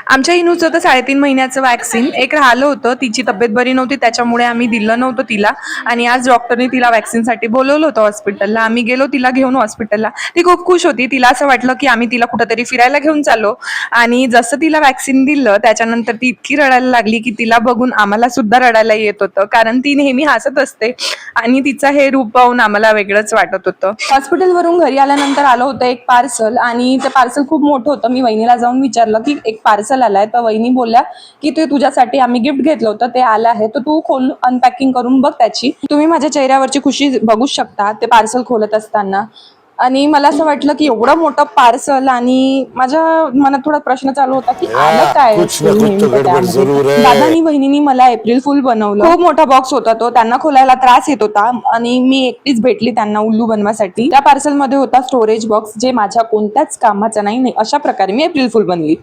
आमच्या इनूचं तर 3.5 महिन्याचं वॅक्सिन एक राहिलं होतं. तिची तब्येत बरी नव्हती त्याच्यामुळे आम्ही दिलं नव्हतं तिला. आणि आज डॉक्टरने तिला वॅक्सिनसाठी बोलवलं होतं हॉस्पिटलला. आम्ही गेलो तिला घेऊन हॉस्पिटलला. ती खूप खुश होती. तिला असं वाटलं की आम्ही तिला कुठेतरी फिरायला घेऊन चाललो. आणि जसं तिला वॅक्सिन दिलं त्याच्यानंतर ती इतकी रडायला लागली की तिला बघून आम्हाला सुद्धा रडायला येत होतं, कारण ती नेहमी हसत असते आणि तिचं हे रूप पाहून आम्हाला वेगळंच वाटत होतं. हॉस्पिटलवरून घरी आल्यानंतर आलं होतं एक पार्सल आणि ते पार्सल खूप मोठं होतं. मी वहिनीला जाऊन विचारलं की एक पार्सल आलाय, तर वहिनी बोलल्या की ते तुझ्यासाठी आम्ही गिफ्ट घेतलं होतं ते आलं आहे, तर तू खोल अनपॅकिंग करून बघ त्याची. तुम्ही माझ्या चेहऱ्यावरची खुशी बघू शकता ते पार्सल खोलत असताना. आणि मला असं वाटलं की एवढं मोठं पार्सल, आणि माझ्या मनात थोडा प्रश्न चालू होता की आलं काय कुछ ना असेल कुछ तो नेमकं गड़बड़ त्यामध्ये. जरूर है। दादा आणि बहिणींनी मला एप्रिल फुल बनवलं. खूप मोठा बॉक्स होता तो, त्यांना खोलायला त्रास येत होता आणि मी एकटीच भेटली त्यांना उल्लू बनवासाठी. त्या पार्सल मध्ये होता स्टोरेज बॉक्स, जे माझ्या कोणत्याच कामाचा नाही. अशा प्रकारे मी एप्रिल फुल बनली.